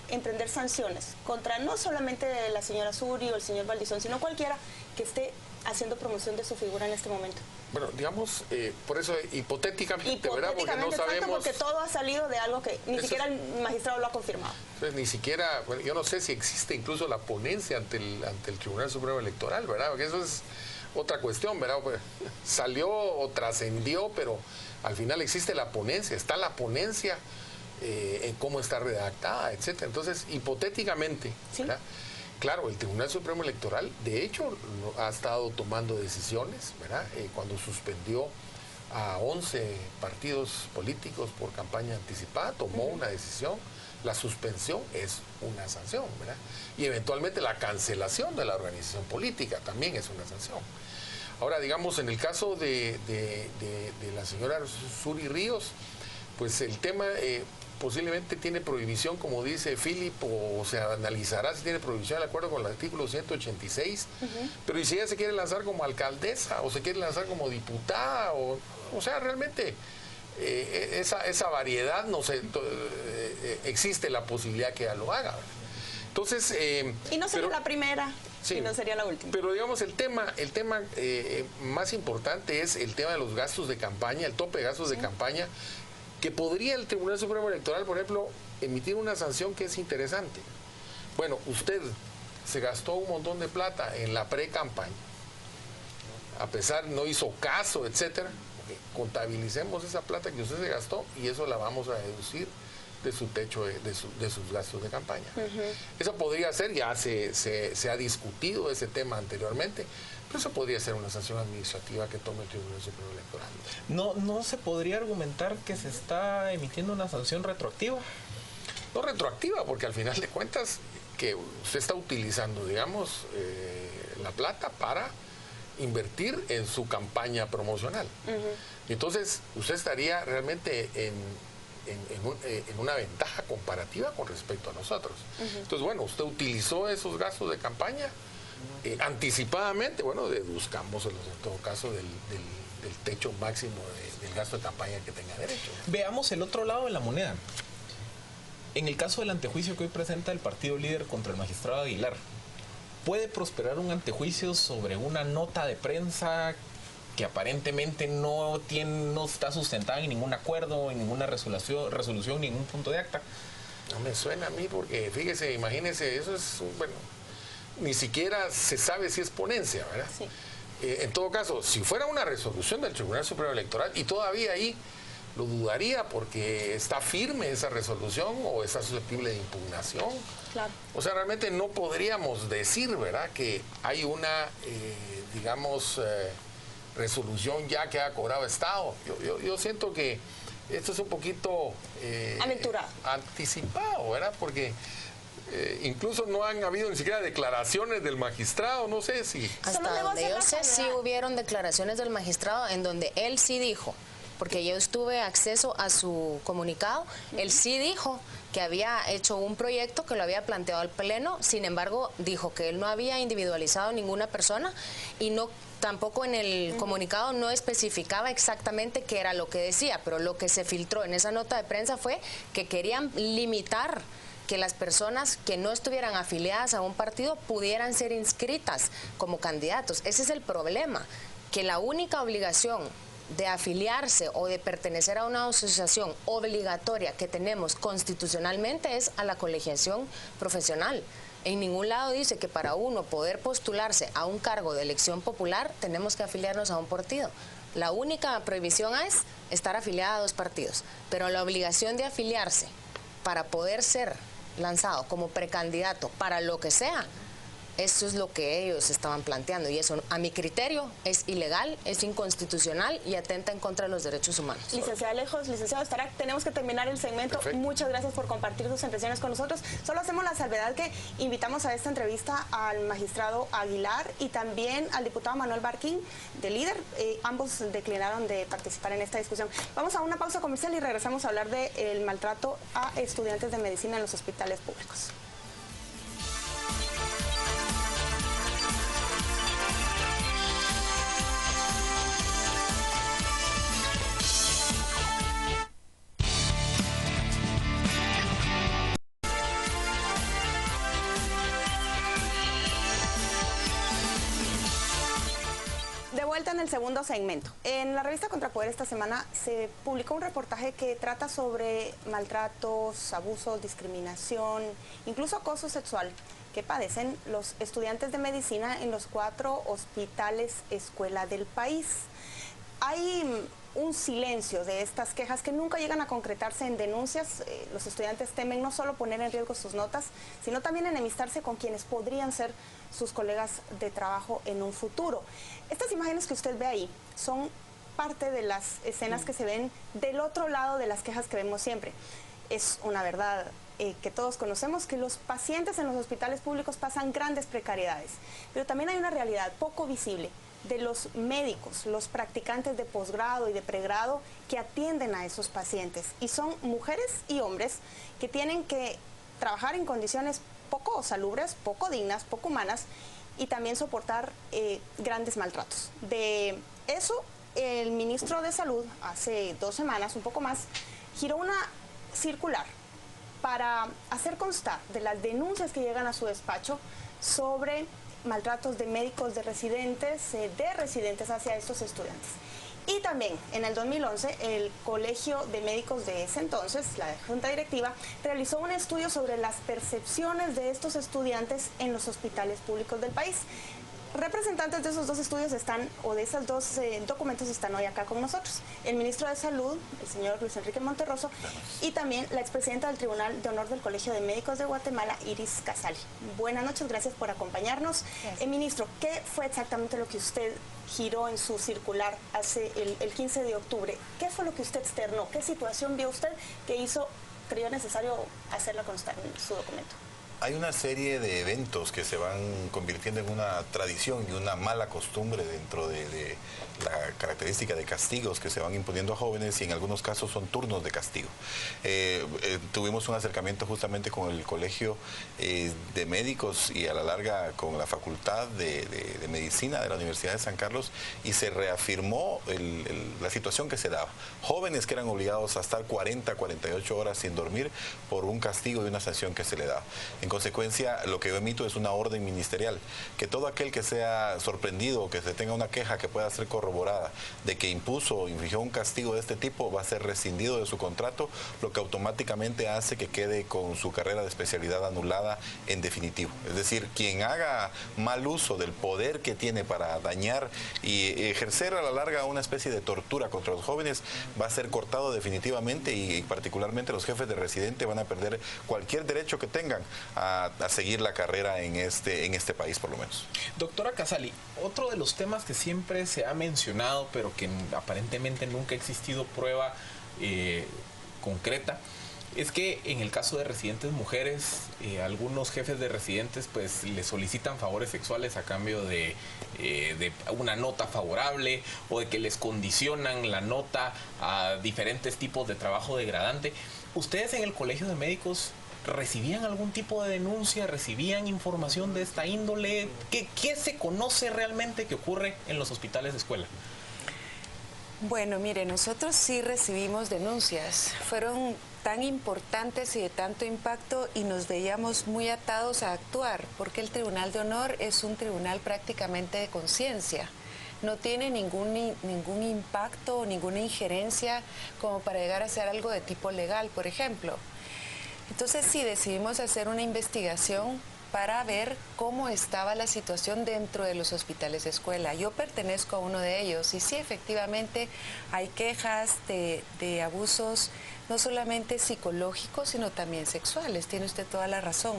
emprender sanciones contra no solamente la señora Suri o el señor Valdizón, sino cualquiera que esté haciendo promoción de su figura en este momento? Bueno, digamos, por eso hipotéticamente, ¿verdad? Porque no sabemos... Porque todo ha salido de algo que ni siquiera el magistrado lo ha confirmado. Entonces, ni siquiera, bueno, yo no sé si existe incluso la ponencia ante el Tribunal Supremo Electoral, ¿verdad? Porque eso es otra cuestión, ¿verdad? Pues, salió o trascendió, pero al final existe la ponencia, está la ponencia en cómo está redactada, etcétera. Entonces, hipotéticamente, ¿verdad? Claro, el Tribunal Supremo Electoral, de hecho, ha estado tomando decisiones, ¿verdad? Cuando suspendió a 11 partidos políticos por campaña anticipada, tomó una decisión. La suspensión es una sanción, ¿verdad? Y eventualmente la cancelación de la organización política también es una sanción. Ahora, digamos, en el caso de la señora Suri Ríos, pues el tema... posiblemente tiene prohibición, como dice Philip, o se analizará si tiene prohibición de acuerdo con el artículo 186, pero y si ella se quiere lanzar como alcaldesa o se quiere lanzar como diputada, o sea, realmente esa variedad, no sé, existe la posibilidad que ella lo haga. Entonces... y no sería la primera, sí, y no sería la última. Pero digamos, el tema más importante es el tema de los gastos de campaña, el tope de gastos de campaña, que podría el Tribunal Supremo Electoral, por ejemplo, emitir una sanción que es interesante. Bueno, usted se gastó un montón de plata en la pre-campaña, a pesar no hizo caso, etcétera. Contabilicemos esa plata que usted se gastó y eso la vamos a deducir de su techo, de sus gastos de campaña. Eso podría ser, ya se ha discutido ese tema anteriormente, pero eso podría ser una sanción administrativa que tome el Tribunal Supremo Electoral. ¿No se podría argumentar que se está emitiendo una sanción retroactiva? No retroactiva, porque al final de cuentas que usted está utilizando, digamos, la plata para invertir en su campaña promocional. Entonces, usted estaría realmente en una ventaja comparativa con respecto a nosotros. Entonces, bueno, usted utilizó esos gastos de campaña anticipadamente, bueno, deduzcamos en todo caso del techo máximo del gasto de campaña que tenga derecho. Veamos el otro lado de la moneda. En el caso del antejuicio que hoy presenta el partido líder contra el magistrado Aguilar, ¿puede prosperar un antejuicio sobre una nota de prensa que aparentemente no está sustentada en ningún acuerdo, en ninguna resolución, ningún punto de acta? No me suena a mí porque, fíjese, imagínese, eso es, bueno, ni siquiera se sabe si es ponencia, ¿verdad? Sí. En todo caso, si fuera una resolución del Tribunal Supremo Electoral, y todavía ahí lo dudaría porque está firme esa resolución o está susceptible de impugnación. Claro. O sea, realmente no podríamos decir, ¿verdad?, que hay una, digamos, resolución ya que ha cobrado Estado. Yo siento que esto es un poquito anticipado, ¿verdad? Porque incluso no han habido ni siquiera declaraciones del magistrado, no sé si... Hasta donde yo sé, sí hubieron declaraciones del magistrado en donde él sí dijo, porque yo tuve acceso a su comunicado, él sí dijo que había hecho un proyecto que lo había planteado al Pleno, sin embargo dijo que él no había individualizado ninguna persona y no tampoco en el comunicado no especificaba exactamente qué era lo que decía, pero lo que se filtró en esa nota de prensa fue que querían limitar que las personas que no estuvieran afiliadas a un partido pudieran ser inscritas como candidatos. Ese es el problema, que la única obligación de afiliarse o de pertenecer a una asociación obligatoria que tenemos constitucionalmente es a la colegiación profesional. En ningún lado dice que para uno poder postularse a un cargo de elección popular tenemos que afiliarnos a un partido. La única prohibición es estar afiliada a dos partidos, pero la obligación de afiliarse para poder ser lanzado como precandidato para lo que sea, eso es lo que ellos estaban planteando y eso a mi criterio es ilegal, es inconstitucional y atenta en contra de los derechos humanos. Licenciada Alejos, licenciado Starac, tenemos que terminar el segmento. Perfecto. Muchas gracias por compartir sus impresiones con nosotros. Solo hacemos la salvedad que invitamos a esta entrevista al magistrado Aguilar y también al diputado Manuel Barquín, de Líder. Ambos declinaron de participar en esta discusión. Vamos a una pausa comercial y regresamos a hablar del maltrato a estudiantes de medicina en los hospitales públicos. En el segundo segmento. En la revista Contrapoder esta semana se publicó un reportaje que trata sobre maltratos, abusos, discriminación, incluso acoso sexual que padecen los estudiantes de medicina en los 4 hospitales escuela del país. Hay un silencio de estas quejas que nunca llegan a concretarse en denuncias. Los estudiantes temen no solo poner en riesgo sus notas, sino también enemistarse con quienes podrían ser sus colegas de trabajo en un futuro. Estas imágenes que usted ve ahí son parte de las escenas que se ven del otro lado de las quejas que vemos siempre. Es una verdad que todos conocemos, que los pacientes en los hospitales públicos pasan grandes precariedades, pero también hay una realidad poco visible de los médicos, los practicantes de posgrado y de pregrado que atienden a esos pacientes. Y son mujeres y hombres que tienen que trabajar en condiciones poco salubres, poco dignas, poco humanas y también soportar grandes maltratos. De eso, el ministro de Salud, hace 2 semanas, un poco más, giró una circular para hacer constar de las denuncias que llegan a su despacho sobre maltratos de médicos de residentes hacia estos estudiantes. Y también en el 2011 el Colegio de Médicos de ese entonces, la Junta Directiva, realizó un estudio sobre las percepciones de estos estudiantes en los hospitales públicos del país. Representantes de esos dos estudios están, o de esos dos documentos están hoy acá con nosotros. El ministro de Salud, el señor Luis Enrique Monterroso, y también la expresidenta del Tribunal de Honor del Colegio de Médicos de Guatemala, Iris Casali. Buenas noches, gracias por acompañarnos. Ministro, ¿qué fue exactamente lo que usted giró en su circular hace el 15 de octubre? ¿Qué fue lo que usted externó? ¿Qué situación vio usted que creyó necesario hacerla constar en su documento? Hay una serie de eventos que se van convirtiendo en una tradición y una mala costumbre dentro de la característica de castigos que se van imponiendo a jóvenes, y en algunos casos son turnos de castigo. Tuvimos un acercamiento justamente con el Colegio de Médicos y a la larga con la Facultad de Medicina de la Universidad de San Carlos, y se reafirmó la situación que se daba. Jóvenes que eran obligados a estar 40, 48 horas sin dormir por un castigo y una sanción que se le daba. En consecuencia, lo que yo emito es una orden ministerial, que todo aquel que sea sorprendido o que se tenga una queja que pueda ser corroborada de que impuso o infligió un castigo de este tipo, va a ser rescindido de su contrato, lo que automáticamente hace que quede con su carrera de especialidad anulada en definitivo. Es decir, quien haga mal uso del poder que tiene para dañar y ejercer a la larga una especie de tortura contra los jóvenes, va a ser cortado definitivamente, y particularmente los jefes de residente van a perder cualquier derecho que tengan a seguir la carrera en este país, por lo menos. Doctora Casali, otro de los temas que siempre se ha mencionado, pero que aparentemente nunca ha existido prueba concreta, es que en el caso de residentes mujeres, algunos jefes de residentes pues le solicitan favores sexuales a cambio de una nota favorable, o de que les condicionan la nota a diferentes tipos de trabajo degradante. ¿Ustedes en el Colegio de Médicos recibían algún tipo de denuncia, recibían información de esta índole? ¿Qué se conoce realmente que ocurre en los hospitales de escuela? Bueno, mire, nosotros sí recibimos denuncias. Fueron tan importantes y de tanto impacto, y nos veíamos muy atados a actuar, porque el Tribunal de Honor es un tribunal prácticamente de conciencia. No tiene ningún impacto o ninguna injerencia como para llegar a hacer algo de tipo legal, por ejemplo. Entonces sí, decidimos hacer una investigación para ver cómo estaba la situación dentro de los hospitales de escuela. Yo pertenezco a uno de ellos, y sí, efectivamente hay quejas de abusos, no solamente psicológicos, sino también sexuales. Tiene usted toda la razón.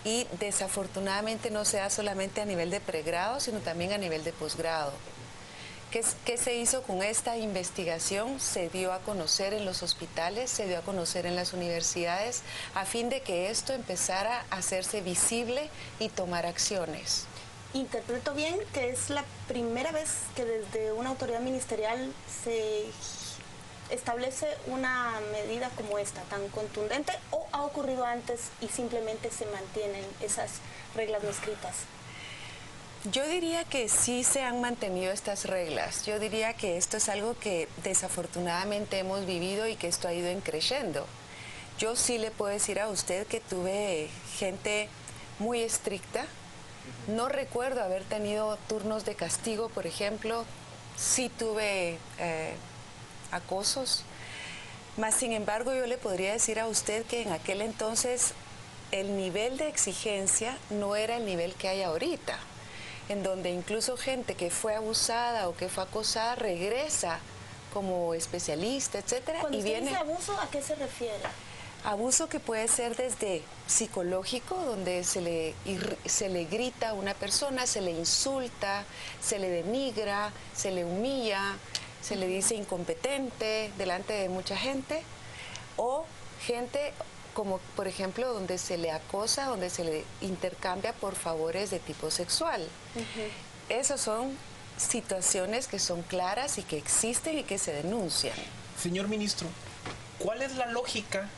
Y desafortunadamente no se da solamente a nivel de pregrado, sino también a nivel de posgrado. ¿Qué se hizo con esta investigación? Se dio a conocer en los hospitales, se dio a conocer en las universidades, a fin de que esto empezara a hacerse visible y tomar acciones. Interpreto bien que es la primera vez que desde una autoridad ministerial se establece una medida como esta, tan contundente, ¿o ha ocurrido antes y simplemente se mantienen esas reglas no escritas? Yo diría que sí se han mantenido estas reglas. Yo diría que esto es algo que desafortunadamente hemos vivido y que esto ha ido creciendo. Yo sí le puedo decir a usted que tuve gente muy estricta. No recuerdo haber tenido turnos de castigo, por ejemplo. Sí tuve acosos. Más sin embargo, yo le podría decir a usted que en aquel entonces el nivel de exigencia no era el nivel que hay ahorita, en donde incluso gente que fue abusada o que fue acosada regresa como especialista, etcétera. Cuando usted dice abuso, ¿a qué se refiere? Abuso que puede ser desde psicológico, donde se le grita a una persona, se le insulta, se le denigra, se le humilla, se le dice incompetente delante de mucha gente, o gente como por ejemplo donde se le acosa, donde se le intercambia por favores de tipo sexual. Esas son situaciones que son claras y que existen y que se denuncian. Señor ministro, ¿cuál es la lógica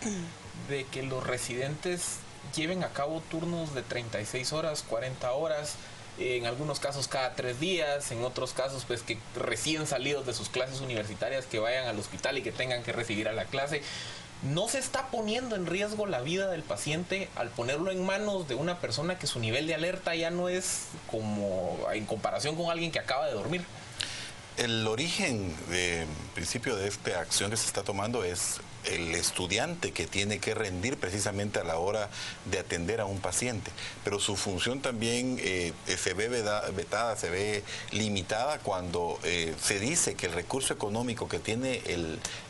de que los residentes lleven a cabo turnos de 36 horas, 40 horas, en algunos casos cada 3 días, en otros casos pues que recién salidos de sus clases universitarias que vayan al hospital y que tengan que recibir a la clase? ¿No se está poniendo en riesgo la vida del paciente al ponerlo en manos de una persona que su nivel de alerta ya no es como en comparación con alguien que acaba de dormir? El origen, principio de esta acción que se está tomando es el estudiante que tiene que rendir precisamente a la hora de atender a un paciente, pero su función también se ve vetada, se ve limitada cuando se dice que el recurso económico que tiene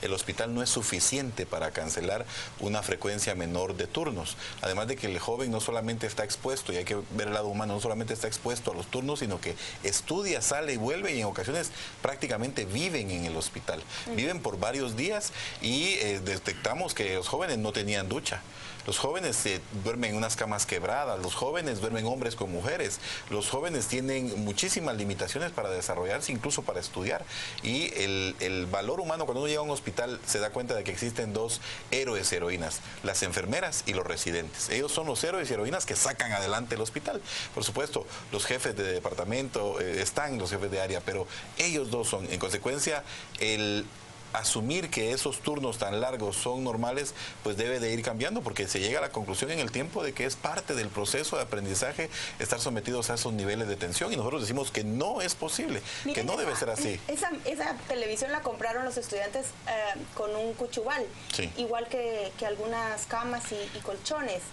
el hospital no es suficiente para cancelar una frecuencia menor de turnos. Además de que el joven no solamente está expuesto, y hay que ver el lado humano, no solamente está expuesto a los turnos, sino que estudia, sale y vuelve, y en ocasiones prácticamente viven en el hospital. Viven por varios días y detectamos que los jóvenes no tenían ducha. Los jóvenes duermen en unas camas quebradas, los jóvenes duermen hombres con mujeres, los jóvenes tienen muchísimas limitaciones para desarrollarse, incluso para estudiar. Y el valor humano, cuando uno llega a un hospital, se da cuenta de que existen dos héroes y heroínas, las enfermeras y los residentes. Ellos son los héroes y heroínas que sacan adelante el hospital. Por supuesto, los jefes de departamento están, los jefes de área, pero ellos dos son, en consecuencia, el asumir que esos turnos tan largos son normales, pues debe de ir cambiando, porque se llega a la conclusión en el tiempo de que es parte del proceso de aprendizaje estar sometidos a esos niveles de tensión, y nosotros decimos que no es posible, que no debe ser así. Esa televisión la compraron los estudiantes con un cuchubal, sí, igual que algunas camas y colchones.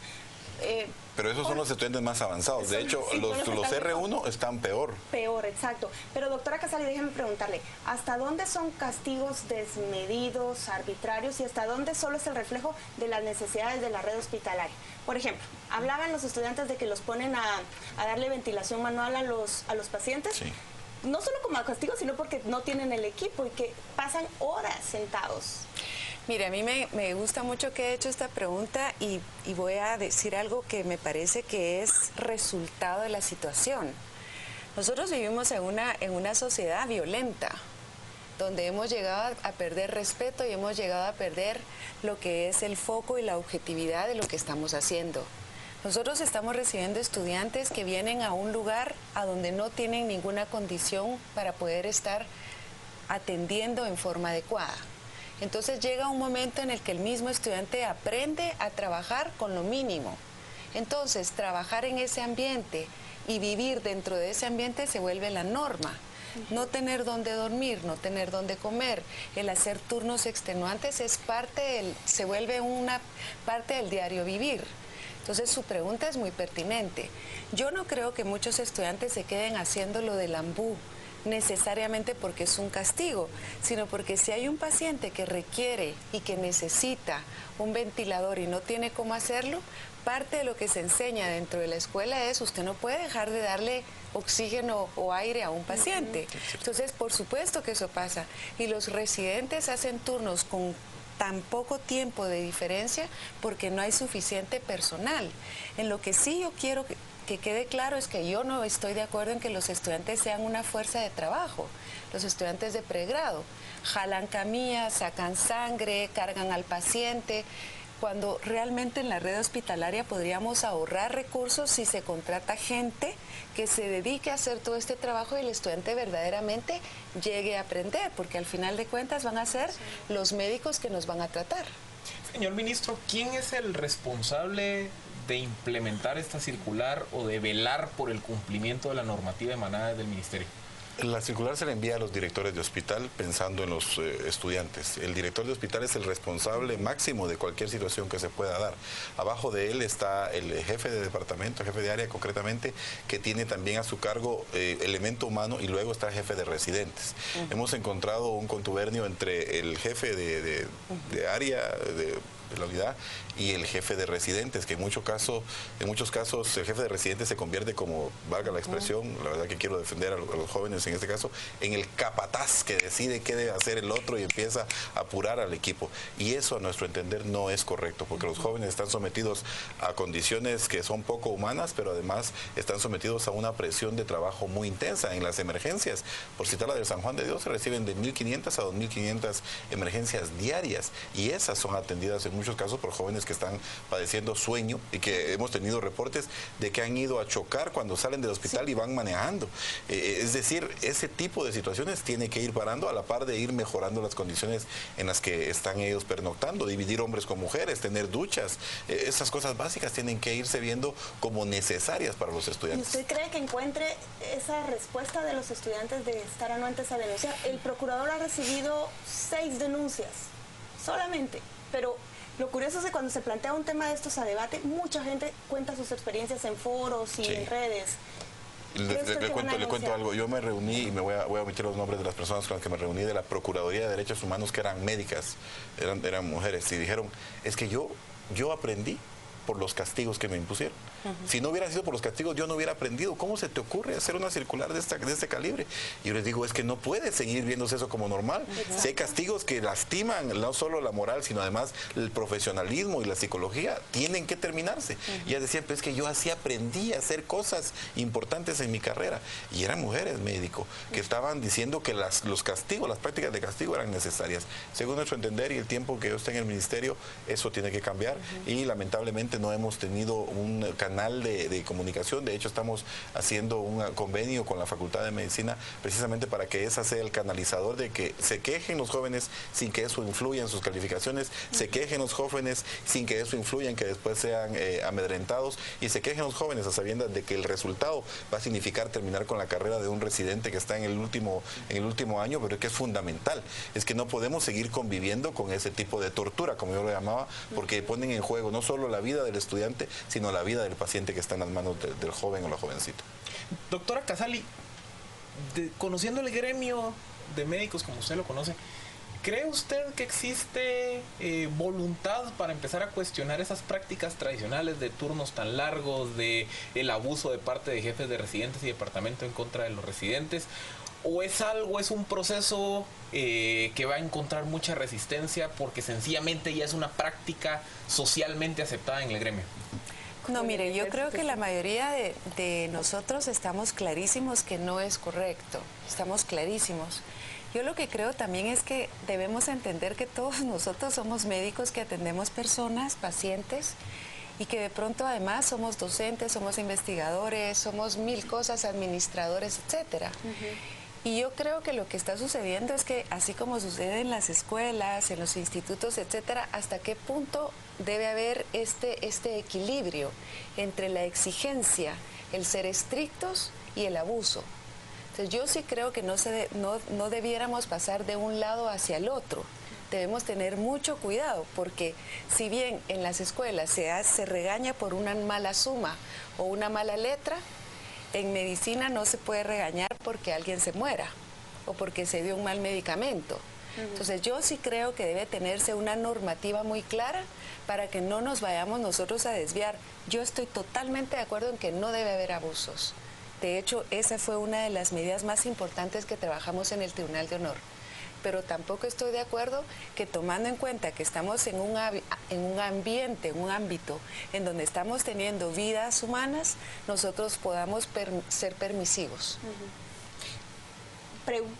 Pero esos son los estudiantes más avanzados. De hecho, sí, los R1 están peor. Peor, exacto. Pero doctora Casali, déjeme preguntarle, ¿hasta dónde son castigos desmedidos, arbitrarios, y hasta dónde solo es el reflejo de las necesidades de la red hospitalaria? Por ejemplo, hablaban los estudiantes de que los ponen a darle ventilación manual a los pacientes. Sí. No solo como castigo, sino porque no tienen el equipo y que pasan horas sentados. Mire, a mí me gusta mucho que he hecho esta pregunta y voy a decir algo que me parece que es resultado de la situación. Nosotros vivimos en una sociedad violenta, donde hemos llegado a perder respeto y hemos llegado a perder lo que es el foco y la objetividad de lo que estamos haciendo. Nosotros estamos recibiendo estudiantes que vienen a un lugar a donde no tienen ninguna condición para poder estar atendiendo en forma adecuada. Entonces llega un momento en el que el mismo estudiante aprende a trabajar con lo mínimo. Entonces, trabajar en ese ambiente y vivir dentro de ese ambiente se vuelve la norma. No tener dónde dormir, no tener dónde comer, el hacer turnos extenuantes se vuelve una parte del diario vivir. Entonces, su pregunta es muy pertinente. Yo no creo que muchos estudiantes se queden haciendo lo del ambú necesariamente porque es un castigo, sino porque si hay un paciente que requiere y que necesita un ventilador y no tiene cómo hacerlo, parte de lo que se enseña dentro de la escuela es usted no puede dejar de darle oxígeno o aire a un paciente. Entonces, por supuesto que eso pasa. Y los residentes hacen turnos con tan poco tiempo de diferencia porque no hay suficiente personal. En lo que sí yo quiero que quede claro es que yo no estoy de acuerdo en que los estudiantes sean una fuerza de trabajo. Los estudiantes de pregrado jalan camillas, sacan sangre, cargan al paciente, cuando realmente en la red hospitalaria podríamos ahorrar recursos si se contrata gente que se dedique a hacer todo este trabajo y el estudiante verdaderamente llegue a aprender, porque al final de cuentas van a ser los médicos que nos van a tratar. Señor ministro, ¿quién es el responsable de implementar esta circular o de velar por el cumplimiento de la normativa emanada del ministerio? La circular se le envía a los directores de hospital pensando en los estudiantes. El director de hospital es el responsable máximo de cualquier situación que se pueda dar. Abajo de él está el jefe de departamento, jefe de área concretamente, que tiene también a su cargo elemento humano, y luego está el jefe de residentes. Hemos encontrado un contubernio entre el jefe de área de la unidad y el jefe de residentes, que en muchos casos el jefe de residentes se convierte como, valga la expresión, la verdad que quiero defender a los jóvenes en este caso, en el capataz que decide qué debe hacer el otro y empieza a apurar al equipo. Y eso, a nuestro entender, no es correcto, porque los jóvenes están sometidos a condiciones que son poco humanas, pero además están sometidos a una presión de trabajo muy intensa. En las emergencias, por citar la de San Juan de Dios, se reciben de 1.500 a 2.500 emergencias diarias, y esas son atendidas en muchos casos por jóvenes que están padeciendo sueño, y que hemos tenido reportes de que han ido a chocar cuando salen del hospital y van manejando. Es decir, ese tipo de situaciones tiene que ir parando a la par de ir mejorando las condiciones en las que están ellos pernoctando, dividir hombres con mujeres, tener duchas. Esas cosas básicas tienen que irse viendo como necesarias para los estudiantes. ¿Y usted cree que encuentre esa respuesta de los estudiantes de estar anuentes a denunciar? El procurador ha recibido 6 denuncias. solamente. Pero lo curioso es que cuando se plantea un tema de estos a debate, mucha gente cuenta sus experiencias en foros y en redes. Le cuento algo. Yo me reuní, y voy a omitir los nombres de las personas con las que me reuní, de la Procuraduría de Derechos Humanos, que eran médicas, eran mujeres, y dijeron, es que yo aprendí por los castigos que me impusieron. Si no hubiera sido por los castigos, yo no hubiera aprendido. ¿Cómo se te ocurre hacer una circular de este calibre? Y yo les digo, es que no puede seguir viéndose eso como normal. Exacto. Si hay castigos que lastiman no solo la moral, sino además el profesionalismo y la psicología, tienen que terminarse. Y ellas decían, pues es que yo así aprendí a hacer cosas importantes en mi carrera. Y eran mujeres, médico, que estaban diciendo que los castigos, las prácticas de castigo eran necesarias. Según nuestro entender y el tiempo que yo esté en el ministerio, eso tiene que cambiar. Y lamentablemente no hemos tenido un canal de comunicación. De hecho, estamos haciendo un convenio con la Facultad de Medicina precisamente para que esa sea el canalizador de que se quejen los jóvenes sin que eso influya en sus calificaciones, se quejen los jóvenes sin que eso influya en que después sean amedrentados, y se quejen los jóvenes a sabiendas de que el resultado va a significar terminar con la carrera de un residente que está en el último año, pero que es fundamental. Es que no podemos seguir conviviendo con ese tipo de tortura, como yo lo llamaba, porque ponen en juego no solo la vida del estudiante, sino la vida del paciente que está en las manos del joven o la jovencita. Doctora Casali, conociendo el gremio de médicos como usted lo conoce, ¿cree usted que existe voluntad para empezar a cuestionar esas prácticas tradicionales de turnos tan largos, de el abuso de parte de jefes de residentes y departamento en contra de los residentes? ¿O es un proceso que va a encontrar mucha resistencia porque sencillamente ya es una práctica socialmente aceptada en el gremio? No, mire, yo creo que la mayoría de nosotros estamos clarísimos que no es correcto, estamos clarísimos. Yo lo que creo también es que debemos entender que todos nosotros somos médicos que atendemos personas, pacientes, y que de pronto además somos docentes, somos investigadores, somos mil cosas, administradores, etcétera. Y yo creo que lo que está sucediendo es que, así como sucede en las escuelas, en los institutos, etcétera, ¿hasta qué punto debe haber este equilibrio entre la exigencia, el ser estrictos y el abuso? Entonces, yo sí creo que no debiéramos pasar de un lado hacia el otro. Debemos tener mucho cuidado, porque si bien en las escuelas se regaña por una mala suma o una mala letra, en medicina no se puede regañar porque alguien se muera o porque se dio un mal medicamento. Entonces yo sí creo que debe tenerse una normativa muy clara para que no nos vayamos nosotros a desviar. Yo estoy totalmente de acuerdo en que no debe haber abusos. De hecho, esa fue una de las medidas más importantes que trabajamos en el Tribunal de Honor. Pero tampoco estoy de acuerdo que, tomando en cuenta que estamos en un ambiente, en un ámbito en donde estamos teniendo vidas humanas, nosotros podamos ser permisivos.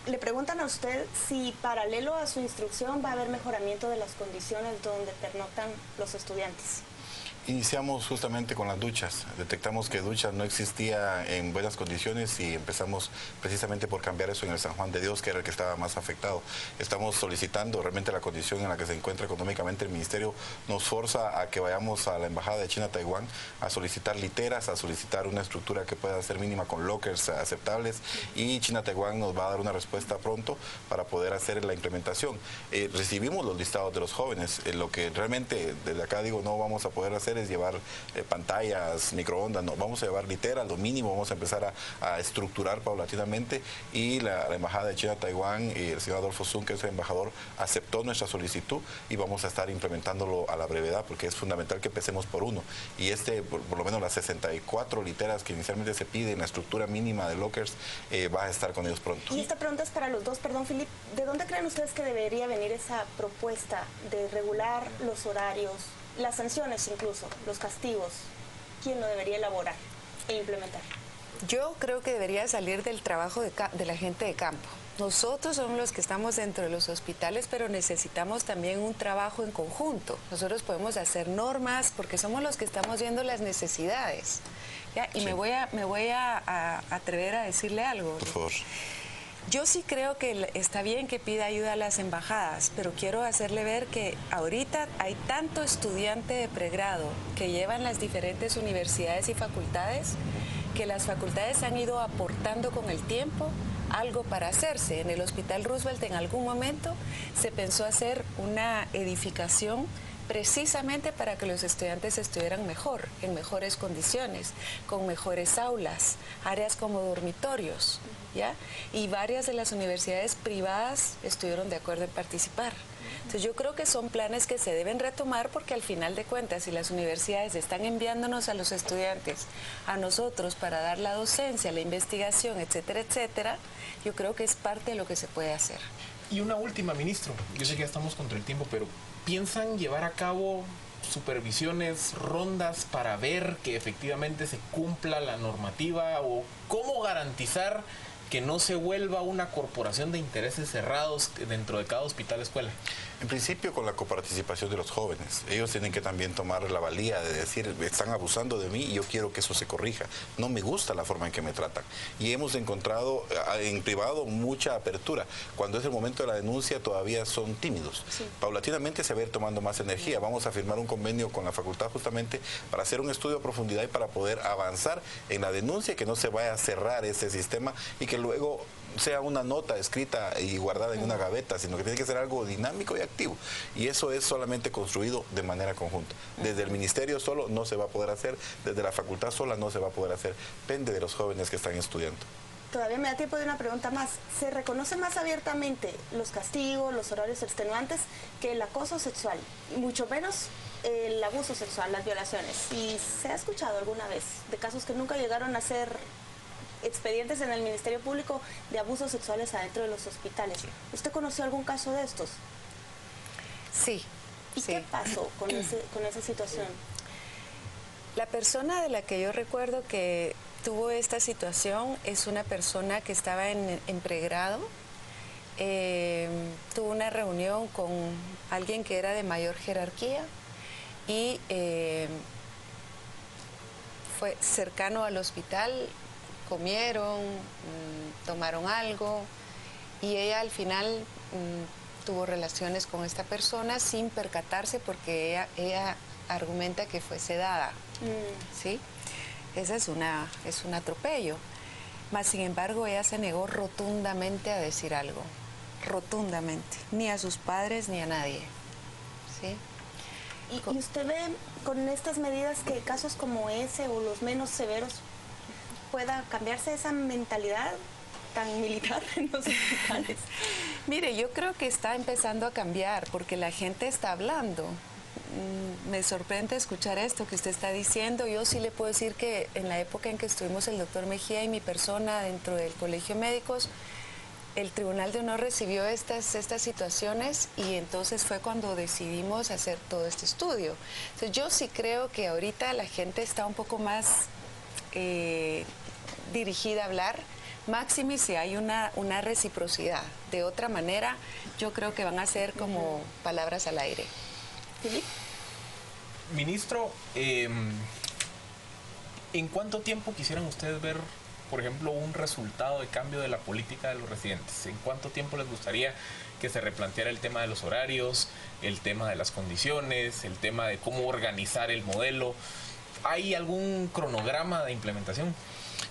Le preguntan a usted si paralelo a su instrucción va a haber mejoramiento de las condiciones donde pernoctan los estudiantes. Iniciamos justamente con las duchas. Detectamos que duchas no existía en buenas condiciones y empezamos precisamente por cambiar eso en el San Juan de Dios, que era el que estaba más afectado. Estamos solicitando realmente la condición en la que se encuentra económicamente. El Ministerio nos forza a que vayamos a la Embajada de China a Taiwán a solicitar literas, a solicitar una estructura que pueda ser mínima con lockers aceptables, y China Taiwán nos va a dar una respuesta pronto para poder hacer la implementación. Recibimos los listados de los jóvenes. Lo que realmente desde acá digo no vamos a poder hacer es llevar pantallas, microondas, no, vamos a llevar literas, lo mínimo, vamos a empezar a estructurar paulatinamente, y la Embajada de China Taiwán y el señor Adolfo Sun, que es el embajador, aceptó nuestra solicitud y vamos a estar implementándolo a la brevedad, porque es fundamental que empecemos por uno, y por lo menos las 64 literas que inicialmente se piden, la estructura mínima de lockers, va a estar con ellos pronto. Y esta pregunta es para los dos, perdón, Philip, ¿de dónde creen ustedes que debería venir esa propuesta de regular los horarios, las sanciones incluso, los castigos? ¿Quién lo debería elaborar e implementar? Yo creo que debería salir del trabajo de la gente de campo. Nosotros somos los que estamos dentro de los hospitales, pero necesitamos también un trabajo en conjunto. Nosotros podemos hacer normas porque somos los que estamos viendo las necesidades. ¿Ya? Y sí. me voy a atrever a decirle algo. Por favor. Yo sí creo que está bien que pida ayuda a las embajadas, pero quiero hacerle ver que ahorita hay tanto estudiante de pregrado que llevan las diferentes universidades y facultades, que las facultades han ido aportando con el tiempo algo para hacerse. En el Hospital Roosevelt en algún momento se pensó hacer una edificación precisamente para que los estudiantes estuvieran mejor, en mejores condiciones, con mejores aulas, áreas como dormitorios, ¿ya? Y varias de las universidades privadas estuvieron de acuerdo en participar. Entonces yo creo que son planes que se deben retomar porque al final de cuentas, si las universidades están enviándonos a los estudiantes, a nosotros para dar la docencia, la investigación, etcétera, etcétera, yo creo que es parte de lo que se puede hacer. Y una última, ministro, yo sé que ya estamos contra el tiempo, pero ¿piensan llevar a cabo supervisiones, rondas para ver que efectivamente se cumpla la normativa o cómo garantizar que no se vuelva una corporación de intereses cerrados dentro de cada hospital escuela? En principio, con la coparticipación de los jóvenes. Ellos tienen que también tomar la valía de decir, están abusando de mí y yo quiero que eso se corrija. No me gusta la forma en que me tratan. Y hemos encontrado en privado mucha apertura. Cuando es el momento de la denuncia todavía son tímidos. Sí. Paulatinamente se va a ir tomando más energía. Vamos a firmar un convenio con la facultad justamente para hacer un estudio a profundidad y para poder avanzar en la denuncia, que no se vaya a cerrar ese sistema y que luego sea una nota escrita y guardada en una gaveta, sino que tiene que ser algo dinámico y activo. Y eso es solamente construido de manera conjunta. Desde el ministerio solo no se va a poder hacer, desde la facultad sola no se va a poder hacer. Depende de los jóvenes que están estudiando. Todavía me da tiempo de una pregunta más. ¿Se reconoce más abiertamente los castigos, los horarios extenuantes que el acoso sexual? Y mucho menos el abuso sexual, las violaciones. ¿Y se ha escuchado alguna vez de casos que nunca llegaron a ser expedientes en el Ministerio Público de abusos sexuales adentro de los hospitales? ¿Usted conoció algún caso de estos? Sí. ¿Y qué pasó con esa situación? La persona de la que yo recuerdo que tuvo esta situación es una persona que estaba en pregrado. Tuvo una reunión con alguien que era de mayor jerarquía y fue cercano al hospital. Comieron, tomaron algo y ella al final tuvo relaciones con esta persona sin percatarse porque ella argumenta que fue sedada. ¿Sí? Ese es un atropello. Mas sin embargo ella se negó rotundamente a decir algo. Rotundamente. Ni a sus padres ni a nadie. ¿Sí? ¿Y usted ve con estas medidas que casos como ese o los menos severos pueda cambiarse esa mentalidad tan militar en los hospitales? Mire, yo creo que está empezando a cambiar porque la gente está hablando. Me sorprende escuchar esto que usted está diciendo. Yo sí le puedo decir que en la época en que estuvimos el doctor Mejía y mi persona dentro del Colegio de Médicos, el Tribunal de Honor recibió estas situaciones y entonces fue cuando decidimos hacer todo este estudio. Entonces yo sí creo que ahorita la gente está un poco más dirigida a hablar, máxime si hay una reciprocidad. De otra manera, yo creo que van a ser como palabras al aire. ¿Sí? Ministro, ¿en cuánto tiempo quisieran ustedes ver, por ejemplo, un resultado de cambio de la política de los residentes? ¿En cuánto tiempo les gustaría que se replanteara el tema de los horarios, el tema de las condiciones, el tema de cómo organizar el modelo? ¿Hay algún cronograma de implementación?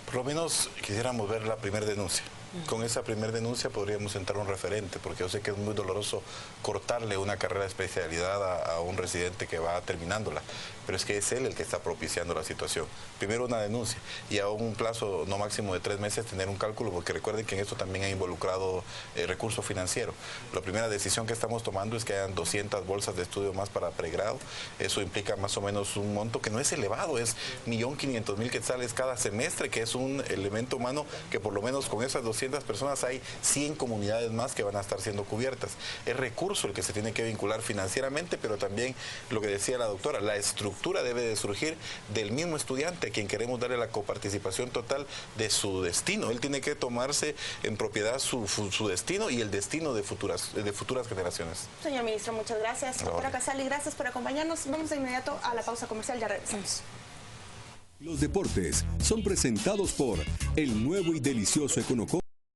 Por lo menos quisiéramos ver la primera denuncia. Con esa primera denuncia podríamos sentar un referente, porque yo sé que es muy doloroso cortarle una carrera de especialidad a un residente que va terminándola, pero es que es él el que está propiciando la situación. Primero una denuncia y a un plazo no máximo de 3 meses tener un cálculo, porque recuerden que en esto también ha involucrado recurso financiero. La primera decisión que estamos tomando es que hayan 200 bolsas de estudio más para pregrado. Eso implica más o menos un monto que no es elevado, es 1.500.000 quetzales cada semestre, que es un elemento humano que por lo menos con esas 200 personas hay 100 comunidades más que van a estar siendo cubiertas. Es recurso el que se tiene que vincular financieramente, pero también lo que decía la doctora, la estructura debe de surgir del mismo estudiante a quien queremos darle la coparticipación total de su destino. Él tiene que tomarse en propiedad su destino y el destino de futuras generaciones. Señor ministro, muchas gracias. Doctora Casali, gracias por acompañarnos. Vamos de inmediato a la pausa comercial, ya regresamos. Los deportes son presentados por el nuevo y delicioso Econocom.